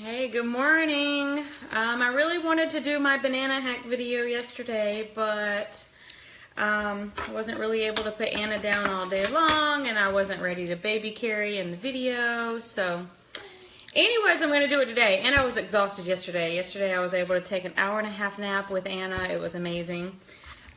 Hey, good morning. I really wanted to do my banana hack video yesterday, but I wasn't really able to put Anna down all day long, and I wasn't ready to baby carry in the video. So anyways, I'm going to do it today. And I was exhausted yesterday. Yesterday I was able to take an hour-and-a-half nap with Anna. It was amazing.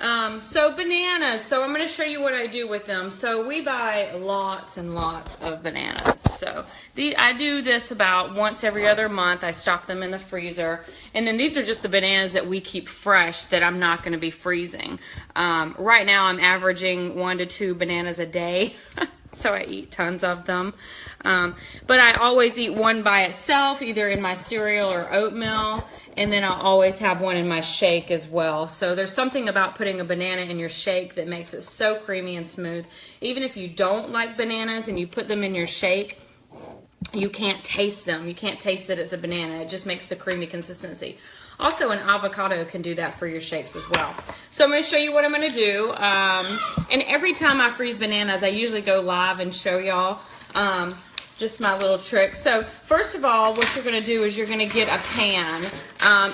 So bananas. So I'm going to show you what I do with them. So we buy lots and lots of bananas. So I do this about once every other month. I stock them in the freezer. And then these are just the bananas that we keep fresh that I'm not going to be freezing. Right now I'm averaging 1 to 2 bananas a day. So I eat tons of them. But I always eat one by itself, either in my cereal or oatmeal, and then I'll always have one in my shake as well. So there's something about putting a banana in your shake that makes it so creamy and smooth. Even if you don't like bananas and you put them in your shake, you can't taste them. You can't taste that it's a banana. It just makes the creamy consistency. Also, an avocado can do that for your shakes as well. So I'm going to show you what I'm going to do. And every time I freeze bananas, I usually go live and show y'all just my little trick. So first of all, what you're going to do is you're going to get a pan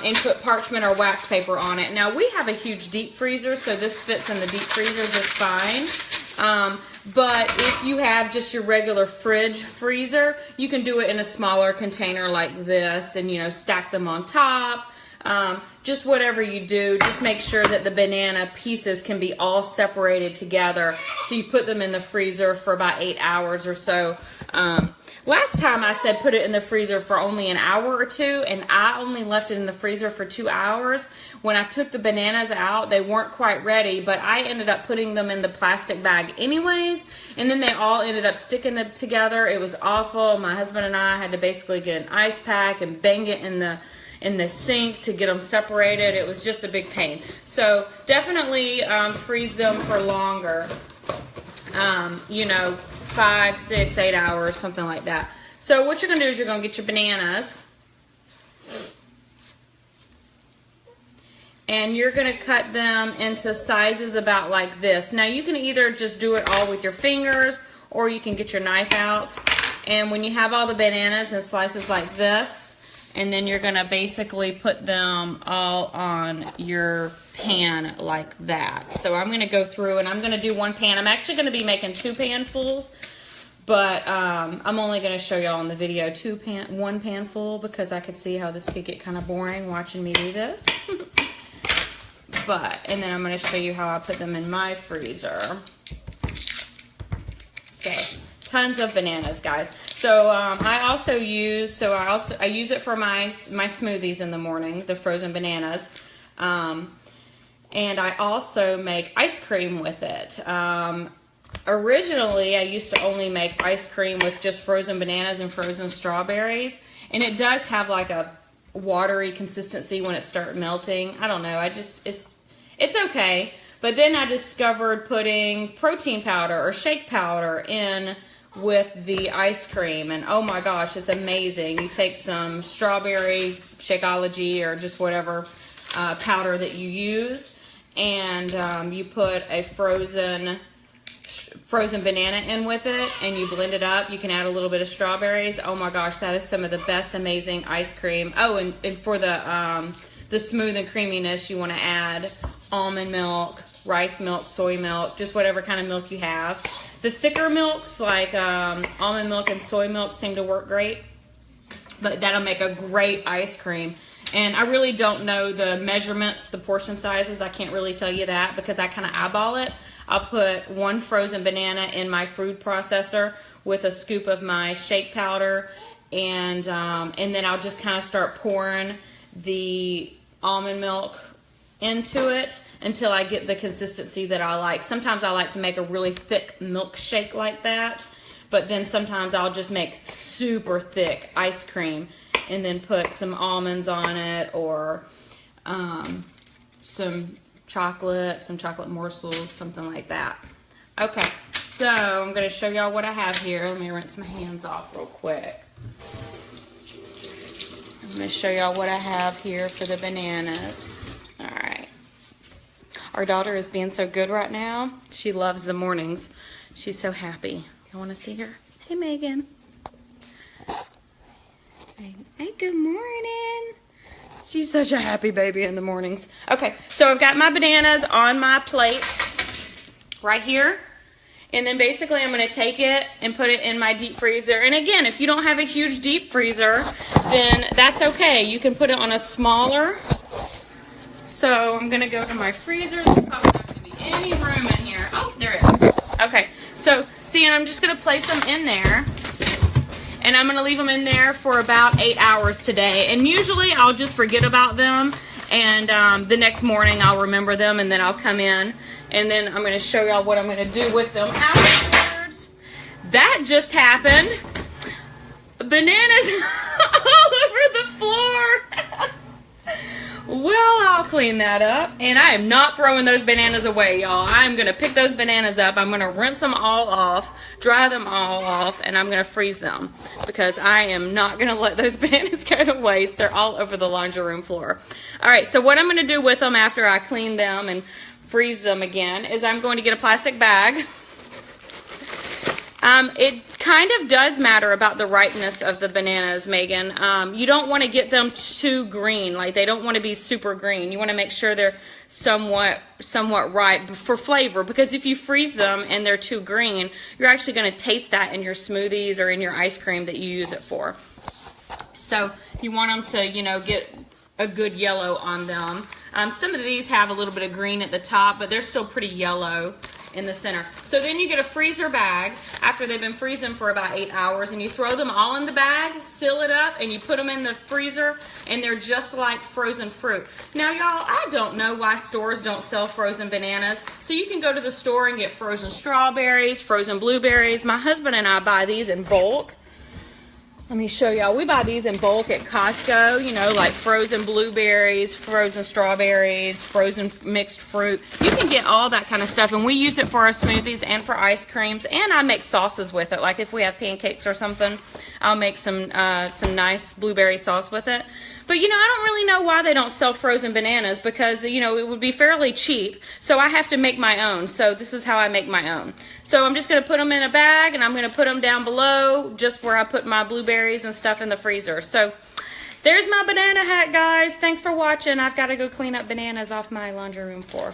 and put parchment or wax paper on it. Now, we have a huge deep freezer, so this fits in the deep freezer just fine. But if you have just your regular fridge freezer, you can do it in a smaller container like this and, you know, stack them on top. Just whatever you do, just make sure that the banana pieces can be all separated together. So you put them in the freezer for about 8 hours or so. Last time I said put it in the freezer for only an hour or two, and I only left it in the freezer for 2 hours. When I took the bananas out, they weren't quite ready, but I ended up putting them in the plastic bag anyways, and then they all ended up sticking together. It was awful. My husband and I had to basically get an ice pack and bang it in the sink to get them separated. It was just a big pain. So definitely freeze them for longer. You know, 5, 6, 8 hours, something like that. So what you're going to do is you're going to get your bananas. And you're going to cut them into sizes about like this. Now you can either just do it all with your fingers, or you can get your knife out. And when you have all the bananas in slices like this, and then you're going to basically put them all on your pan like that. So I'm going to go through and I'm going to do one pan. I'm actually going to be making 2 panfuls, but I'm only going to show y'all in the video 1 pan full, because I could see how this could get kind of boring watching me do this. And then I'm going to show you how I put them in my freezer. So tons of bananas, guys. So I use it for my smoothies in the morning, the frozen bananas, and I also make ice cream with it. Originally, I used to only make ice cream with just frozen bananas and frozen strawberries, and it does have like a watery consistency when it starts melting. I don't know. It's okay. But then I discovered putting protein powder or shake powder in with the ice cream, and oh my gosh, it's amazing. You take some strawberry Shakeology or just whatever powder that you use, and you put a frozen banana in with it, and you blend it up. You can add a little bit of strawberries. Oh my gosh, that is some of the best amazing ice cream. Oh, and for the smooth and creaminess, you want to add almond milk, rice milk, soy milk, just whatever kind of milk you have. The thicker milks like almond milk and soy milk seem to work great, but that'll make a great ice cream. And I really don't know the measurements, the portion sizes. I can't really tell you that because I kind of eyeball it. I'll put 1 frozen banana in my food processor with a scoop of my shake powder, and then I'll just kind of start pouring the almond milk into it until I get the consistency that I like. Sometimes I like to make a really thick milkshake like that, but then sometimes I'll just make super thick ice cream and then put some almonds on it, or some chocolate morsels, something like that. Okay, so I'm going to show y'all what I have here. Let me rinse my hands off real quick. I'm going to show y'all what I have here for the bananas. All right. Our daughter is being so good right now. She loves the mornings. She's so happy. You want to see her? Hey, Megan. Say, hey, good morning. She's such a happy baby in the mornings. Okay, so I've got my bananas on my plate right here. And then basically I'm going to take it and put it in my deep freezer. And again, if you don't have a huge deep freezer, then that's okay. You can put it on a smaller. So I'm going to go to my freezer. There's probably not going to be any room in here. Oh, there is. Okay, so see, and I'm just going to place them in there. And I'm going to leave them in there for about 8 hours today. And usually I'll just forget about them. And the next morning I'll remember them. And then I'll come in. And then I'm going to show y'all what I'm going to do with them afterwards. That just happened. Bananas all over the floor. Well, I'll clean that up. And I am not throwing those bananas away, y'all. I'm going to pick those bananas up. I'm going to rinse them all off, dry them all off, and I'm going to freeze them. Because I am not going to let those bananas go to waste. They're all over the laundry room floor. All right, so what I'm going to do with them after I clean them and freeze them again is I'm going to get a plastic bag. It kind of does matter about the ripeness of the bananas, Megan. You don't want to get them too green, like they don't want to be super green. You want to make sure they're somewhat ripe for flavor, because if you freeze them and they're too green, you're actually going to taste that in your smoothies or in your ice cream that you use it for. So you want them to, you know, get a good yellow on them. Some of these have a little bit of green at the top, but they're still pretty yellow in the center. So then you get a freezer bag after they've been freezing for about 8 hours, and you throw them all in the bag, seal it up, and you put them in the freezer, and they're just like frozen fruit. Now, y'all, I don't know why stores don't sell frozen bananas. So you can go to the store and get frozen strawberries, frozen blueberries. My husband and I buy these in bulk. Let me show y'all. We buy these in bulk at Costco, you know, like frozen blueberries, frozen strawberries, frozen mixed fruit. You can get all that kind of stuff, and we use it for our smoothies and for ice creams, and I make sauces with it. Like if we have pancakes or something, I'll make some nice blueberry sauce with it. But, you know, I don't really know why they don't sell frozen bananas, because, you know, it would be fairly cheap. So I have to make my own. So this is how I make my own. So I'm just going to put them in a bag, and I'm going to put them down below just where I put my blueberries and stuff in the freezer. So there's my banana hack, guys. Thanks for watching. I've got to go clean up bananas off my laundry room floor.